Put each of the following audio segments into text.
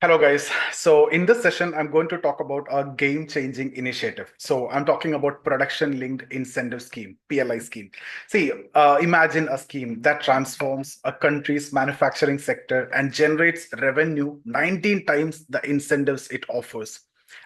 Hello, guys. So, in this session, I'm going to talk about a game changing initiative. So, I'm talking about production linked incentive scheme, PLI scheme. See, imagine a scheme that transforms a country's manufacturing sector and generates revenue 19 times the incentives it offers.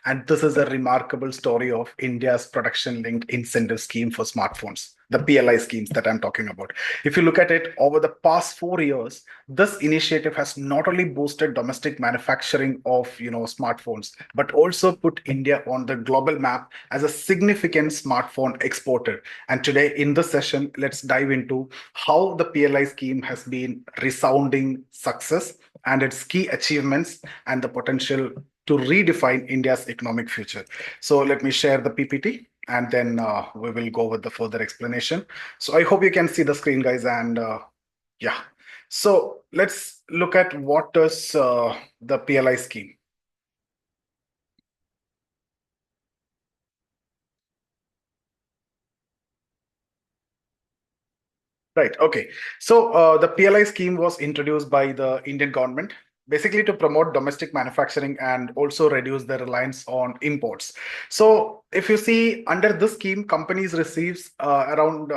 And this is a remarkable story of India's production linked incentive scheme for smartphones, the PLI schemes that I'm talking about. If you look at it over the past 4 years, this initiative has not only boosted domestic manufacturing of smartphones, but also put India on the global map as a significant smartphone exporter. And today in this session, let's dive into how the PLI scheme has been resounding success and its key achievements and the potential to redefine India's economic future. So let me share the PPT and then we will go with the further explanation. So I hope you can see the screen, guys, and yeah. So let's look at what is the PLI scheme. Right. Okay. So the PLI scheme was introduced by the Indian government basically to promote domestic manufacturing and also reduce the reliance on imports. So if you see under this scheme, companies receives around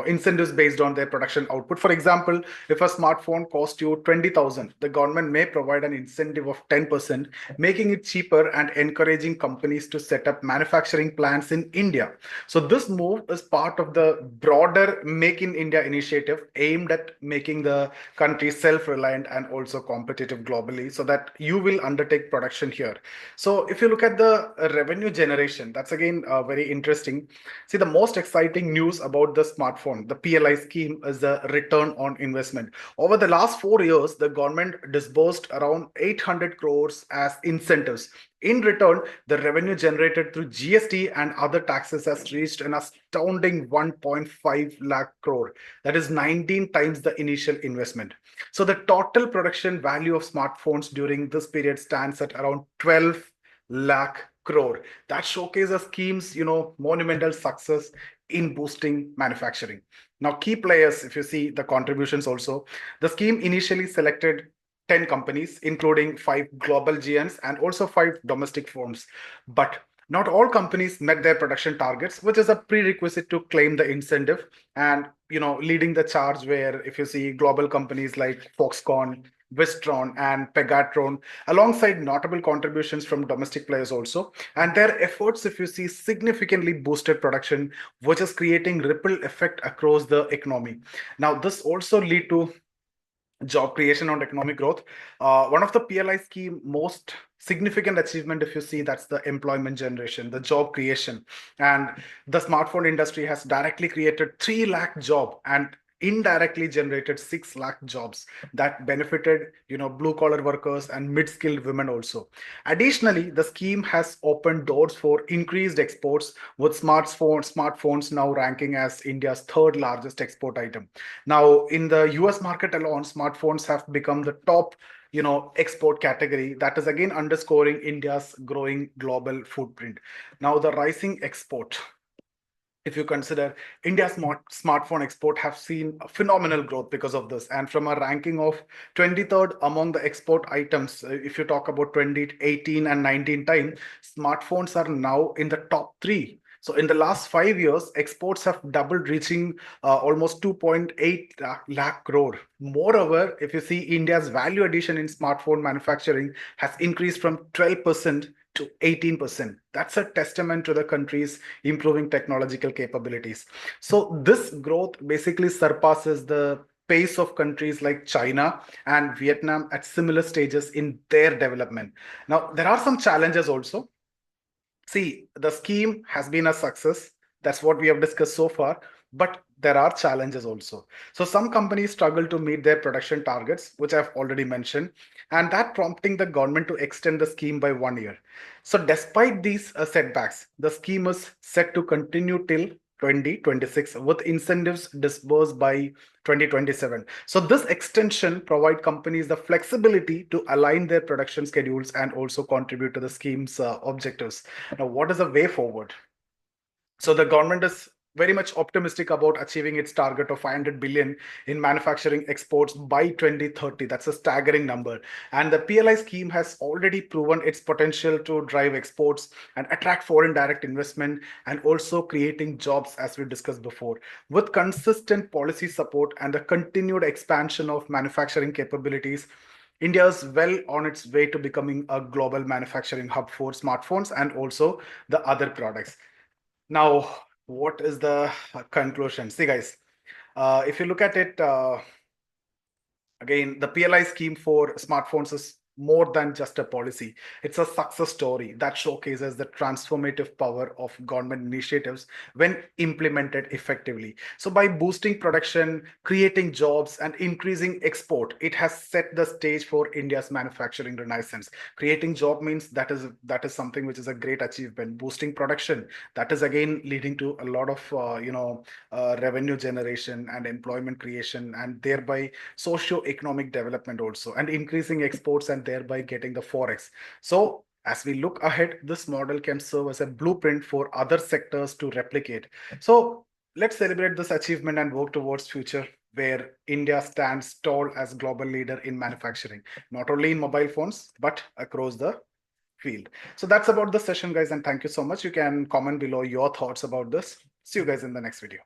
incentives based on their production output. For example, if a smartphone costs you 20,000, the government may provide an incentive of 10%, making it cheaper and encouraging companies to set up manufacturing plants in India. So this move is part of the broader Make in India initiative aimed at making the country self-reliant and also competitive globally so that you will undertake production here. So if you look at the revenue generation, that's again very interesting. See, the most exciting news about the smartphone, the PLI scheme, is the return on investment. Over the last 4 years, the government disbursed around 800 crores as incentives. In return, the revenue generated through GST and other taxes has reached an astounding 1.5 lakh crore. That is 19 times the initial investment. So the total production value of smartphones during this period stands at around 12 lakh crore. That showcases a scheme's, monumental success in boosting manufacturing. Now, key players, if you see the contributions also, the scheme initially selected 10 companies, including five global giants and also five domestic firms. But not all companies met their production targets, which is a prerequisite to claim the incentive. And leading the charge where if you see global companies like Foxconn, Wistron, and Pegatron, alongside notable contributions from domestic players also. And their efforts, if you see, significantly boosted production, which is creating ripple effect across the economy. Now, this also lead to job creation and economic growth. One of the PLI scheme most significant achievement, if you see, that's the employment generation, the job creation. And the smartphone industry has directly created 3 lakh job and indirectly generated 6 lakh jobs that benefited blue collar workers and mid-skilled women also. Additionally, the scheme has opened doors for increased exports, with smartphones now ranking as India's third largest export item. Now, in the US market alone, smartphones have become the top export category. That is again underscoring India's growing global footprint. Now, the rising export, if you consider India's smartphone export have seen a phenomenal growth because of this. And from a ranking of 23rd among the export items, if you talk about 2018 and 19 time, smartphones are now in the top three. So in the last 5 years, exports have doubled, reaching almost 2.8 lakh crore. Moreover, if you see India's value addition in smartphone manufacturing has increased from 12% to 18%. That's a testament to the country's improving technological capabilities. So this growth basically surpasses the pace of countries like China and Vietnam at similar stages in their development. Now, there are some challenges also. See, the scheme has been a success. That's what we have discussed so far. But there are challenges also. So some companies struggle to meet their production targets, which I've already mentioned, and that prompting the government to extend the scheme by 1 year. So despite these setbacks, the scheme is set to continue till 2026 with incentives disbursed by 2027. So this extension provide companies the flexibility to align their production schedules and also contribute to the scheme's objectives. Now, what is the way forward? So the government is very much optimistic about achieving its target of 500 billion in manufacturing exports by 2030. That's a staggering number. And the PLI scheme has already proven its potential to drive exports and attract foreign direct investment and also creating jobs, as we discussed before. With consistent policy support and the continued expansion of manufacturing capabilities, India is well on its way to becoming a global manufacturing hub for smartphones and also the other products. Now, what is the conclusion? See, guys, if you look at it, again, the PLI scheme for smartphones is more than just a policy. It's a success story that showcases the transformative power of government initiatives when implemented effectively. So, by boosting production, creating jobs, and increasing export, it has set the stage for India's manufacturing renaissance. Creating job means that is something which is a great achievement. Boosting production, that is again leading to a lot of revenue generation and employment creation, and thereby socio-economic development also, and increasing exports and thereby getting the forex. So as we look ahead, this model can serve as a blueprint for other sectors to replicate. So let's celebrate this achievement and work towards future where India stands tall as global leader in manufacturing, not only in mobile phones, but across the field. So that's about the session, guys, and thank you so much. You can comment below your thoughts about this. See you guys in the next video.